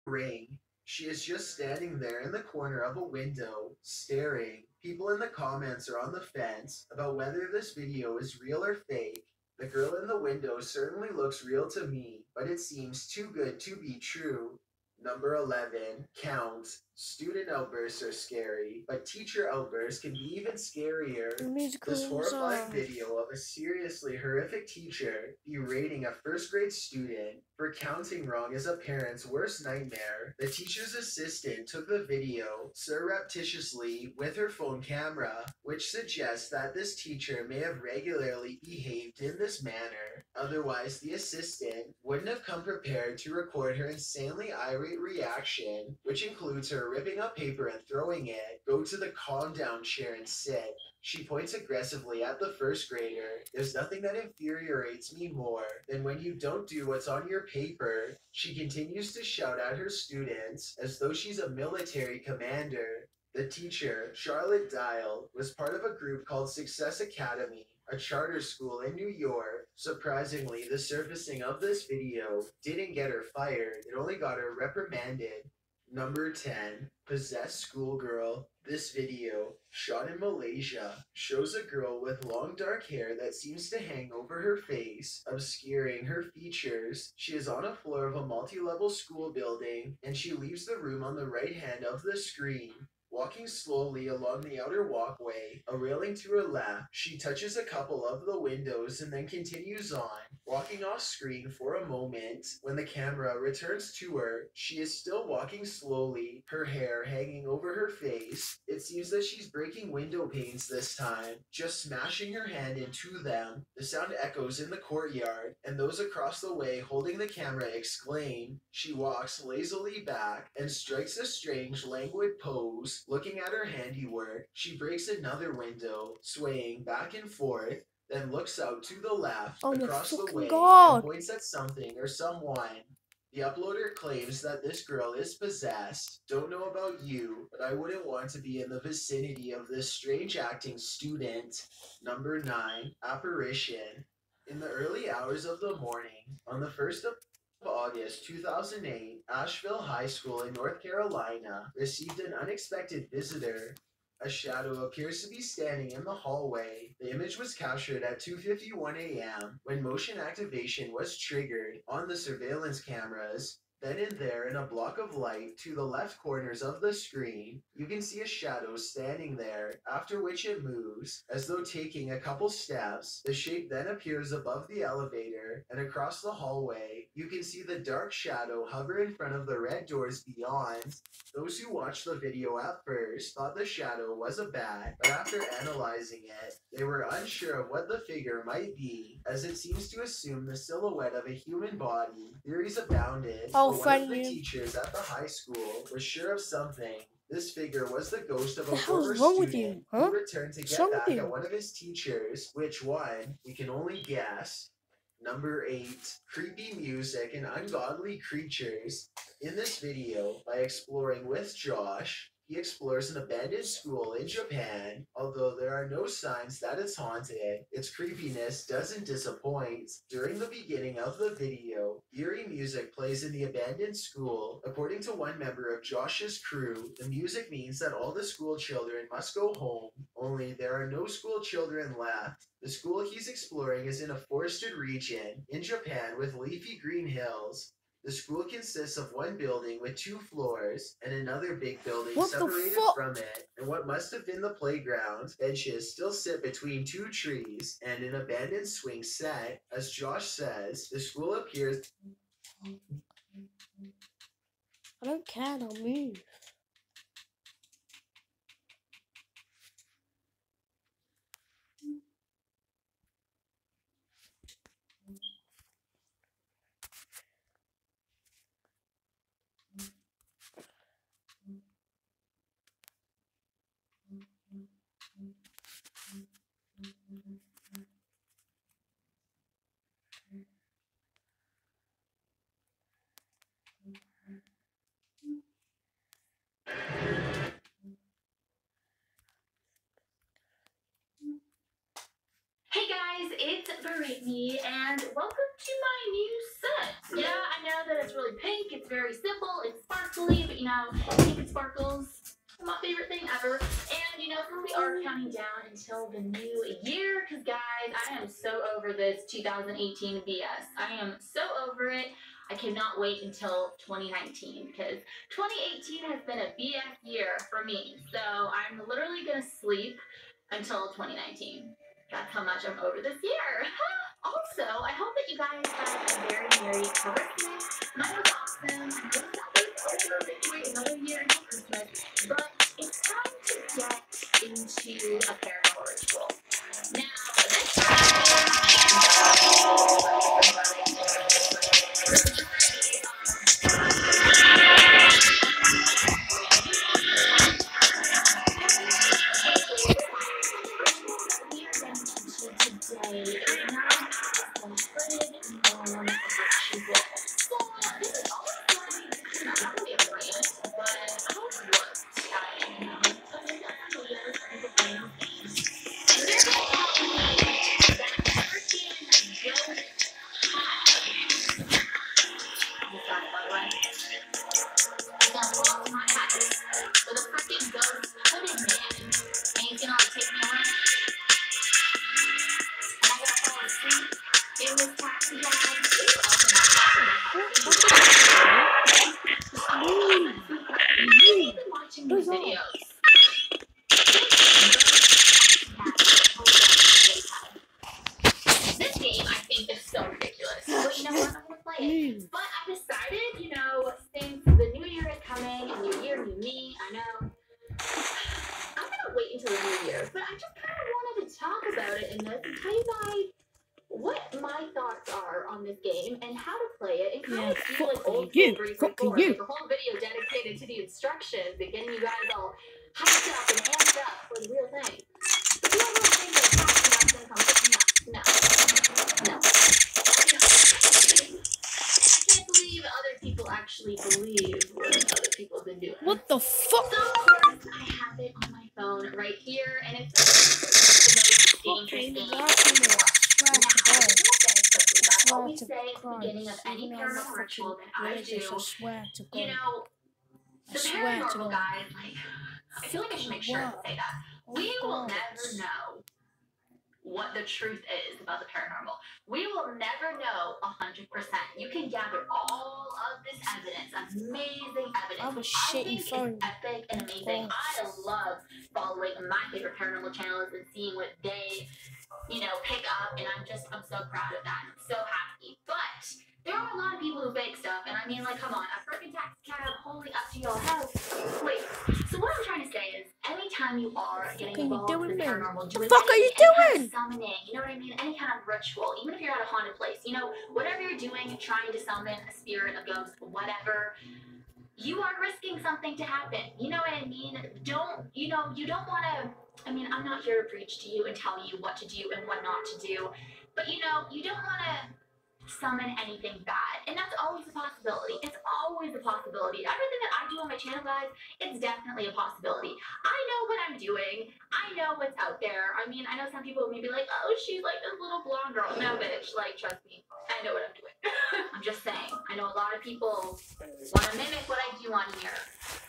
ring. She is just standing there in the corner of a window, staring. People in the comments are on the fence about whether this video is real or fake. The girl in the window certainly looks real to me, but it seems too good to be true. Number 11, count. Student outbursts are scary, but teacher outbursts can be even scarier. This horrifying video of a seriously horrific teacher berating a first grade student for counting wrong is a parent's worst nightmare. The teacher's assistant took the video surreptitiously with her phone camera, which suggests that this teacher may have regularly behaved in this manner. Otherwise, the assistant wouldn't have come prepared to record her insanely irate reaction, which includes her ripping up paper and throwing it. Go to the calm down chair and sit. She points aggressively at the first grader. There's nothing that infuriates me more than when you don't do what's on your paper. She continues to shout at her students as though she's a military commander. The teacher, Charlotte Dial, was part of a group called Success Academy, a charter school in New York. Surprisingly, the surfacing of this video didn't get her fired. It only got her reprimanded. Number 10, Possessed Schoolgirl. This video, shot in Malaysia, shows a girl with long dark hair that seems to hang over her face, obscuring her features. She is on a floor of a multi-level school building, and she leaves the room on the right hand of the screen. Walking slowly along the outer walkway, a railing to her left, she touches a couple of the windows and then continues on, walking off screen for a moment. When the camera returns to her, she is still walking slowly, her hair hanging over her face. It seems that she's breaking window panes this time, just smashing her hand into them. The sound echoes in the courtyard, and those across the way holding the camera exclaim. She walks lazily back and strikes a strange, languid pose. Looking at her handiwork, she breaks another window, swaying back and forth, then looks out to the left, across the way, and points at something or someone. The uploader claims that this girl is possessed. Don't know about you, but I wouldn't want to be in the vicinity of this strange acting student. Number 9, Apparition. In the early hours of the morning, on the 1st of August 2008, Asheville High School in North Carolina received an unexpected visitor. A shadow appears to be standing in the hallway. The image was captured at 2:51 a.m. when motion activation was triggered on the surveillance cameras. Then and there, in a block of light to the left corners of the screen, you can see a shadow standing there, after which it moves, as though taking a couple steps. The shape then appears above the elevator, and across the hallway, you can see the dark shadow hover in front of the red doors beyond. Those who watched the video at first thought the shadow was a bat, but after analyzing it, they were unsure of what the figure might be, as it seems to assume the silhouette of a human body. Theories abounded. One of the teachers at the high school was sure of something. This figure was the ghost of a former student who returned to get back at one of his teachers. Which one? We can only guess. Number 8, creepy music and ungodly creatures. In this video, by exploring with Josh, he explores an abandoned school in Japan. Although there are no signs that it's haunted, its creepiness doesn't disappoint. During the beginning of the video, eerie music plays in the abandoned school. According to one member of Josh's crew, the music means that all the school children must go home, only there are no school children left. The school he's exploring is in a forested region in Japan with leafy green hills. The school consists of one building with 2 floors and another big building separated from it, and what must have been the playground. Benches still sit between 2 trees and an abandoned swing set. As Josh says, the school appears... I don't care, I'll move. Hey guys, it's Brittany, and welcome to my new set. Yeah, I know that it's really pink, it's very simple, it's sparkly. know, keep it sparkles. My favorite thing ever. And, you know, here we are counting down until the new year. Because, guys, I am so over this 2018 BS. I am so over it. I cannot wait until 2019 because 2018 has been a BS year for me. So I'm literally going to sleep until 2019. That's how much I'm over this year. Also, I hope that you guys had a very Merry Christmas. Mine was awesome. I know it's not wait another year until Christmas, but it's time to get into a paranormal ritual. Now, this game I think is so ridiculous. But you know what? I'm gonna play it. But I decided, you know, since the new year is coming, and new year, new me, I know. I'm gonna wait until the new year, but I just kind of wanted to talk about it in this and tell you what my thoughts are on this game and how to play it and kind of do like old school 334, like a whole video dedicated to the instructions and getting you guys all hyped up and amped up for the real thing. But you don't really think that Captain gonna come picking up? No. I can't believe other people actually believe what other people have been doing. What the fuck? So of course I have it on my phone right here, and it's the most dangerous game. I always say at the beginning of any paranormal ritual that I do, you know, the paranormal guys, like, I feel like I should make sure to say that. We will never know what the truth is about the paranormal. We will never know 100%. You can gather all of this evidence, amazing evidence. I think it's epic and amazing. I love following my favorite paranormal channels and seeing what they, you know, pick up, and I'm so proud of that. I'm so happy. But there are a lot of people who fake stuff, and I mean, like, come on, a freaking taxi cab holding up to your house. Wait, so what I'm trying to say is, anytime you are getting involved in the paranormal, doing any kind of summoning, you know what I mean, any kind of ritual, even if you're at a haunted place, you know, whatever you're doing, trying to summon a spirit, a ghost, whatever, you are risking something to happen. You know what I mean? You don't want to, I mean, I'm not here to preach to you and tell you what to do and what not to do, but you know, you don't want to summon anything bad, and that's always a possibility. It's always a possibility. Everything that I do on my channel, guys, it's definitely a possibility. I know what I'm doing. I know what's out there. I mean, I know some people may be like, oh, she's like this little blonde girl. No, bitch, like, trust me, I know what I'm doing. I'm just saying, I know a lot of people want to mimic what I do on here,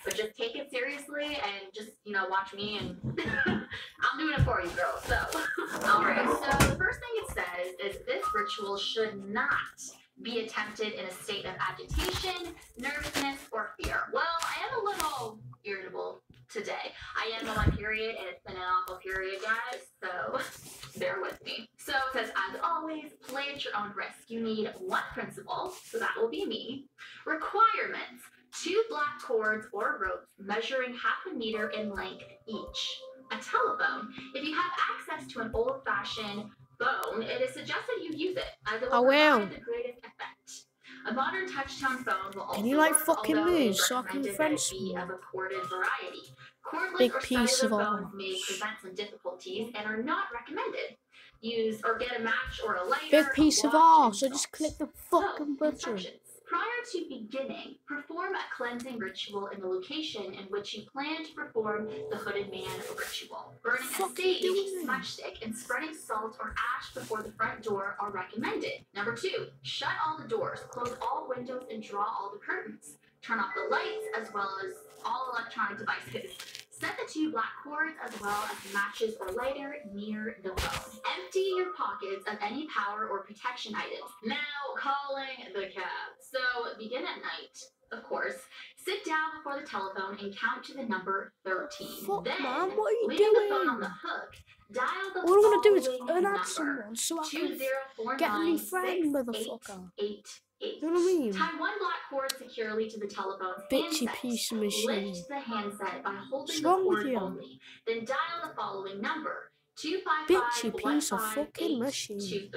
but just take it seriously and just, you know, watch me, and I'm doing it for you, girl. So, alright, so the first thing it says is this ritual should not be attempted in a state of agitation, nervousness, or fear. Well, I am a little irritable today. I am on my period, and it's been an awful period, guys, so bear with me. So it says, as always, play at your own risk. You need one principal, so that will be me. Requirements: 2 black cords or ropes measuring ½ meter in length each. A telephone. If you have access to an old-fashioned phone, it is suggested you use it, as it will provide the greatest effect. A modern touch-tone phone will also work, although it is recommended that it be of a corded variety. Cordless or cellular phones may present some difficulties and are not recommended. Use or get a match or a lighter. Big piece of arse. I just click the fucking button. Prior to beginning, perform a cleansing ritual in the location in which you plan to perform the hooded man ritual. Burning a sage, smudge stick, and spreading salt or ash before the front door are recommended. Number 2, shut all the doors, close all windows, and draw all the curtains. Turn off the lights as well as all electronic devices. Set the 2 black cords as well as matches or lighter near the phone. Empty your pockets of any power or protection items. Now, calling the cab. So, begin at night, of course. Sit down before the telephone and count to the number 13. Fuck, Then, man, what are you leaving the phone doing? on the hook, dial the All I want to do is following add number. someone so I can 2049 get a new friend, motherfucker. 688. You know what I mean? Tie 1 black cord securely to the telephone's Bitchy handset. piece of machine. Lift the handset by holding What's the wrong with cord you? only. Then dial the following number. Bitchy piece of fucking machine. 255-15823.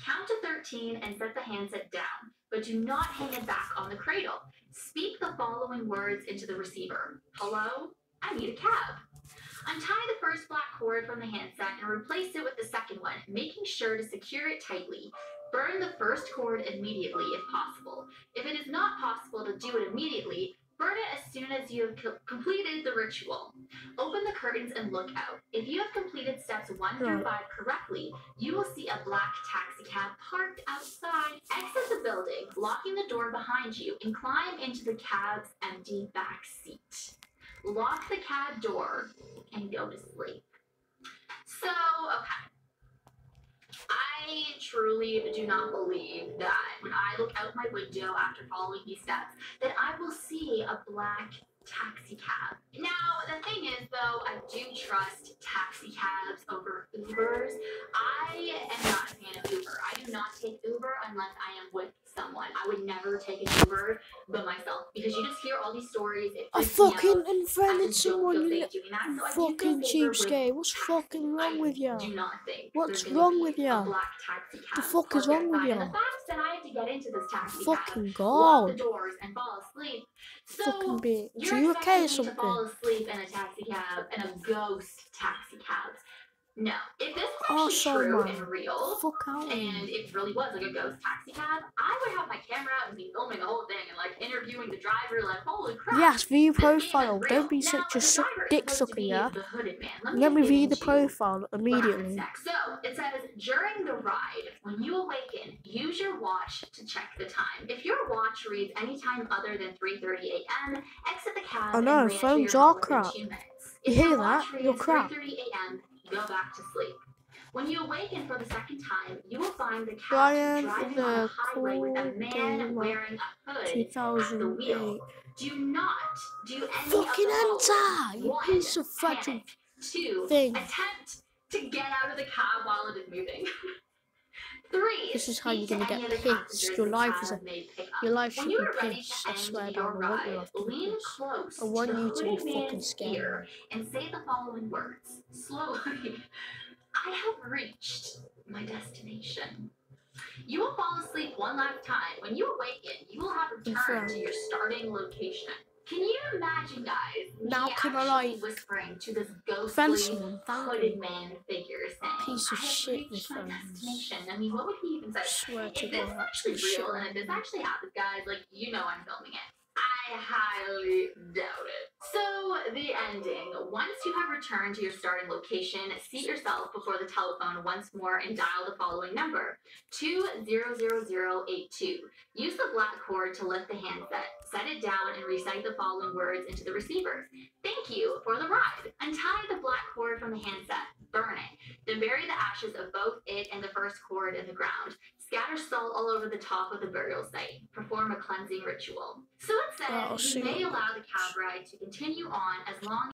Count to 13 and set the handset down, but do not hang it back on the cradle. Speak the following words into the receiver. Hello? I need a cab. Untie the first black cord from the handset and replace it with the second one, making sure to secure it tightly. Burn the first cord immediately if possible. If it is not possible to do it immediately, burn it as soon as you have completed the ritual. Open the curtains and look out. If you have completed steps 1 through 5 correctly, you will see a black taxi cab parked outside. Exit the building, locking the door behind you, and climb into the cab's empty back seat. Lock the cab door and go to sleep. So, okay. I truly do not believe that when I look out my window after following these steps, that I will see a black taxi cab. Now, the thing is, though, I do trust taxi cabs over Ubers. I am not a fan of Uber. I do not take Uber unless I am with someone. I would never take an Uber by myself because you just hear all these stories. I fucking unfriended someone, you fucking cheapskate. What's fucking wrong with you? Do not think. What's wrong with you? Black taxi cab. The fuck is wrong with you? The fact that I had to get into this taxi Fucking cab, lock the God. doors, and fall asleep. So Fucking bitch. you're Are you okay or expecting me to fall something? asleep in a taxi cab, in a ghost taxi cab. No. If this was Oh, actually sorry, true man. and real, Fuck out. and it really was like a ghost taxi cab, I would have my camera out and be filming the whole thing and like interviewing the driver, like, holy crap. Yes, view this game is profile. real. Don't be Now, such a the driver is dick supposed to sucker, be yeah? the hooded man. Let me just get view the into profile what happens immediately. next. So it says during the ride, when you awaken, use your watch to check the time. If your watch reads any time other than 3:30 a.m., exit the cab I know, and re-enter phones your are home within crap. 2 minutes. You If hear your that? watch You're reads crap. 3:30 a.m., go back to sleep. When you awaken for the second time, you will find the cab Brian, driving on a the highway with a cool man gamer, wearing a hood at the wheel. 2008. Do not do any Fucking of the following. enter! You 1, piece of fragile panic. 2, thing. attempt to get out of the cab while it is moving. 3, This is how you're speak gonna to any get of the pissed. passengers Your the life cab is a may pick up. your life should When be you are ready pissed. to I end swear your down. I want your ride, life to be lean pissed. close I want to the you to be hooded fucking man's scared. ear and say the following words slowly. I have reached my destination. You will fall asleep one last time. When you awaken, you will have returned to your starting location. Can you imagine, guys, Now me can I, actually like, whispering to this friend ghostly someone? Thank hooded you. man figure saying, Piece of I have shit, reached this my friend. destination. I mean, what would he even say? I swear to If this God, is that's actually some shit. real and if this actually happens, guys, like, you know I'm filming it. I highly doubt it. So, the ending. Once you have returned to your starting location, seat yourself before the telephone once more and dial the following number, 200082. Use the black cord to lift the handset, set it down, and recite the following words into the receivers. Thank you for the ride. Untie the black cord from the handset. Burn it. Then bury the ashes of both it and the first cord in the ground. Scatter salt all over the top of the burial site. Perform a cleansing ritual. So it says you may allow the cab ride to continue on as long